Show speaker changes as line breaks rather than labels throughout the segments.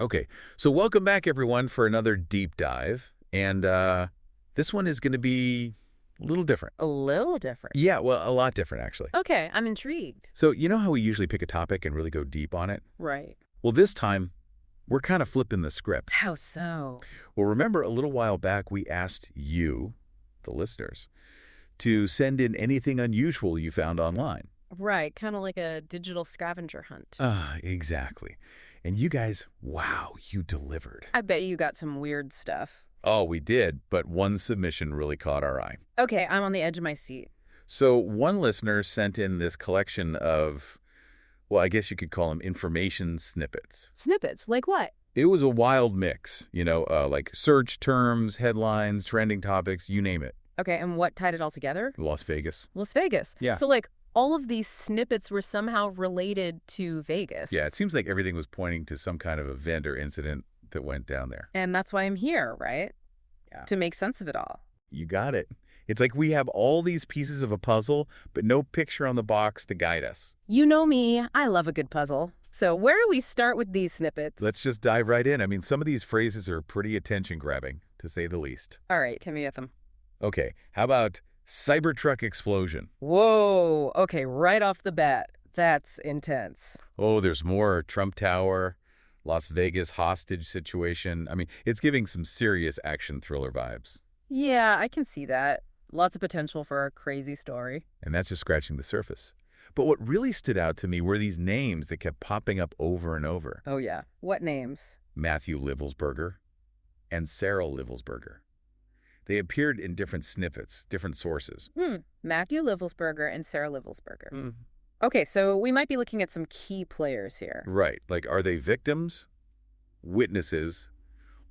Okay, so welcome back, everyone, for another deep dive. And this one is going to be a little different.
A little different.
Yeah, well, a lot different, actually.
Okay, I'm intrigued.
So you know how we usually pick a topic and really go deep on it?
Right.
Well, this time, we're kind of flipping the script.
How so?
Well, remember a little while back, we asked you, the listeners, to send in anything unusual you found online.
Right, kind of like a digital scavenger hunt.
Exactly. And you guys, wow, you delivered.
I bet you got some weird stuff.
Oh, we did, but one submission really caught our eye.
Okay, I'm on the edge of my seat.
So one listener sent in this collection of, well, I guess you could call them information snippets.
Snippets? Like what?
It was a wild mix, like search terms, headlines, trending topics, you name it.
Okay, and what tied it all together?
Las Vegas.
Las Vegas.
Yeah.
So, all of these snippets were somehow related to Vegas.
Yeah, it seems like everything was pointing to some kind of event or incident that went down there.
And that's why I'm here, right?
Yeah.
To make sense of it all.
You got it. It's like we have all these pieces of a puzzle, but no picture on the box to guide us.
You know me, I love a good puzzle. So where do we start with these snippets?
Let's just dive right in. I mean, some of these phrases are pretty attention-grabbing, to say the least.
All right, hit me with them.
Okay, how about Cybertruck explosion?
Whoa, okay, right off the bat. That's intense.
Oh, there's more. Trump Tower, Las Vegas hostage situation. I mean, it's giving some serious action thriller vibes.
Yeah, I can see that. Lots of potential for a crazy story.
And that's just scratching the surface. But what really stood out to me were these names that kept popping up over and over.
Oh, yeah. What names?
Matthew Livelsberger and Sarah Livelsberger. They appeared in different snippets, different sources.
Matthew Livelsberger and Sarah Livelsberger. Okay, so we might be looking at some key players here.
Right. Like, are they victims, witnesses,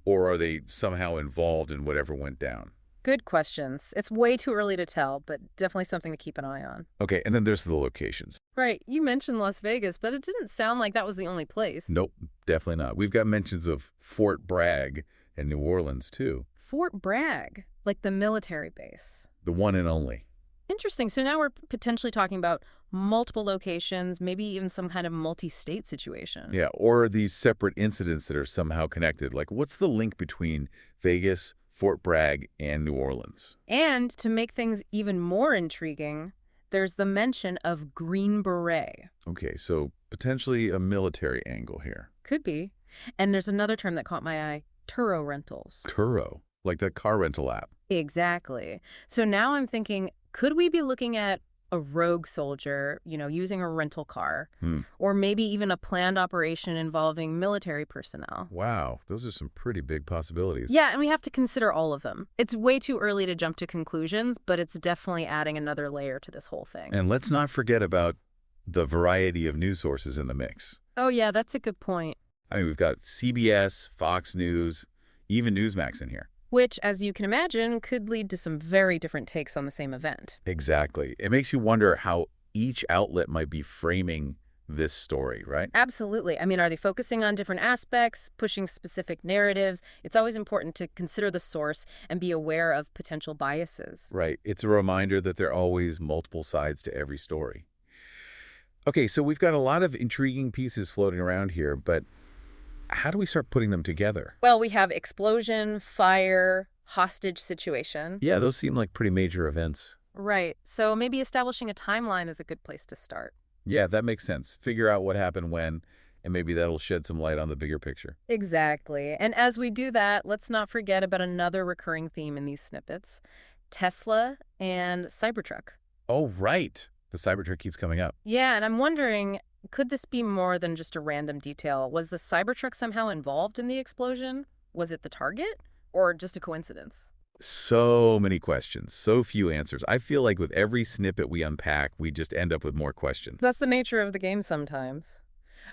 or are they somehow involved in whatever went down?
Good questions. It's way too early to tell, but definitely something to keep an eye on.
Okay, and then there's the locations.
Right, you mentioned Las Vegas, but it didn't sound like that was the only place.
Nope, definitely not. We've got mentions of Fort Bragg and New Orleans, too.
Fort Bragg, like the military base.
The one and only.
Interesting. So now we're potentially talking about multiple locations, maybe even some kind of multi-state situation.
Yeah, or these separate incidents that are somehow connected. Like, what's the link between Vegas, Fort Bragg, and New Orleans?
And to make things even more intriguing, there's the mention of Green Beret.
Okay, so potentially a military angle here.
Could be. And there's another term that caught my eye, Turo rentals.
Turo, like the car rental app.
Exactly. So now I'm thinking, could we be looking at a rogue soldier, using a rental car, or maybe even a planned operation involving military personnel?
Wow, those are some pretty big possibilities.
Yeah, and we have to consider all of them. It's way too early to jump to conclusions, but it's definitely adding another layer to this whole thing.
And let's not forget about the variety of news sources in the mix.
Oh, yeah, that's a good point.
I mean, we've got CBS, Fox News, even Newsmax in here.
Which, as you can imagine, could lead to some very different takes on the same event.
Exactly. It makes you wonder how each outlet might be framing this story, right?
Absolutely. I mean, are they focusing on different aspects, pushing specific narratives? It's always important to consider the source and be aware of potential biases.
Right. It's a reminder that there are always multiple sides to every story. Okay, so we've got a lot of intriguing pieces floating around here, but how do we start putting them together?
Well, we have explosion, fire, hostage situation.
Yeah, those seem like pretty major events.
Right. So maybe establishing a timeline is a good place to start.
Yeah, that makes sense. Figure out what happened when, and maybe that'll shed some light on the bigger picture.
Exactly. And as we do that, let's not forget about another recurring theme in these snippets, Tesla and Cybertruck.
Oh, right. The Cybertruck keeps coming up.
Yeah, and I'm wondering, could this be more than just a random detail? Was the Cybertruck somehow involved in the explosion? Was it the target? Or just a coincidence?
So many questions, so few answers. I feel like with every snippet we unpack, we just end up with more questions.
That's the nature of the game sometimes.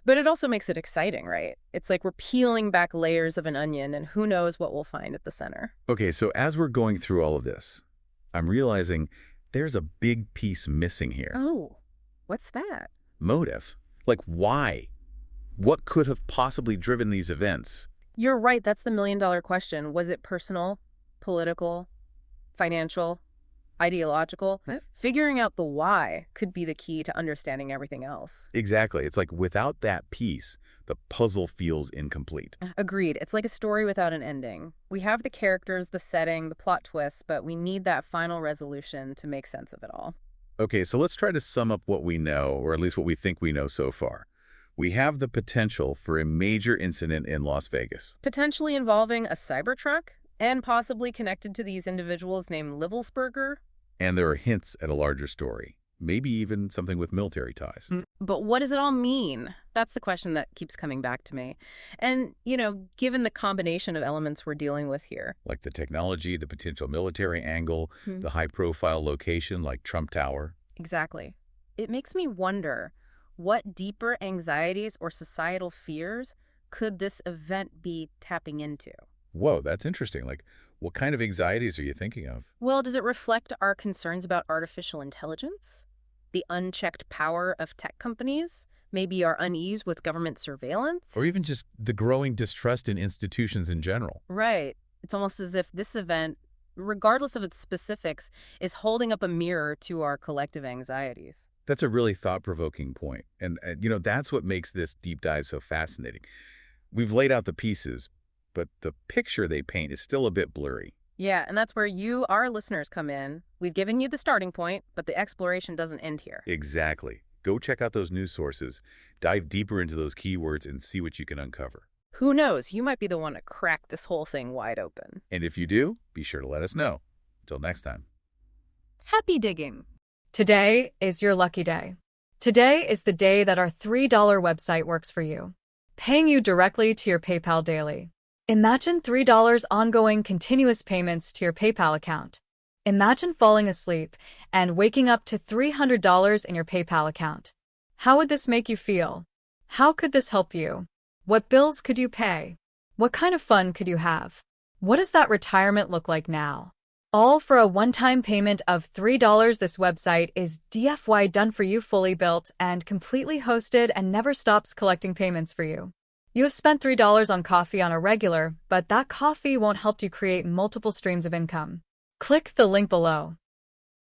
But it also makes it exciting, right? It's like we're peeling back layers of an onion, and who knows what we'll find at the center.
Okay, so as we're going through all of this, I'm realizing there's a big piece missing here.
Oh, what's that?
Motive. Like, why? What could have possibly driven these events?
You're right. That's the million-dollar question. Was it personal, political, financial? ideological.
Eh,
Figuring out the why could be the key to understanding everything else.
Exactly. It's like without that piece, the puzzle feels incomplete.
Agreed. It's like a story without an ending. We have the characters, the setting, the plot twists, but we need that final resolution to make sense of it all.
Okay, so let's try to sum up what we know, or at least what we think we know so far. We have the potential for a major incident in Las Vegas.
Potentially involving a Cybertruck and possibly connected to these individuals named Livelsberger.
And there are hints at a larger story. Maybe even something with military ties.
But what does it all mean? That's the question that keeps coming back to me. And, given the combination of elements we're dealing with here.
Like the technology, the potential military angle,
Hmm.
the high-profile location like Trump Tower.
Exactly. It makes me wonder, what deeper anxieties or societal fears could this event be tapping into?
Whoa, that's interesting. Like, what kind of anxieties are you thinking of?
Well, does it reflect our concerns about artificial intelligence? The unchecked power of tech companies? Maybe our unease with government surveillance?
Or even just the growing distrust in institutions in general.
Right. It's almost as if this event, regardless of its specifics, is holding up a mirror to our collective anxieties.
That's a really thought-provoking point. And, that's what makes this deep dive so fascinating. We've laid out the pieces, but the picture they paint is still a bit blurry.
Yeah, and that's where you, our listeners, come in. We've given you the starting point, but the exploration doesn't end here.
Exactly. Go check out those news sources, dive deeper into those keywords, and see what you can uncover.
Who knows? You might be the one to crack this whole thing wide open.
And if you do, be sure to let us know. Until next time.
Happy digging.
Today is your lucky day. Today is the day that our $3 website works for you, paying you directly to your PayPal daily. Imagine $3 ongoing continuous payments to your PayPal account. Imagine falling asleep and waking up to $300 in your PayPal account. How would this make you feel? How could this help you? What bills could you pay? What kind of fun could you have? What does that retirement look like now? All for a one-time payment of $3. This website is DFY done for you, fully built and completely hosted, and never stops collecting payments for you. You have spent $3 on coffee on a regular, but that coffee won't help you create multiple streams of income. Click the link below.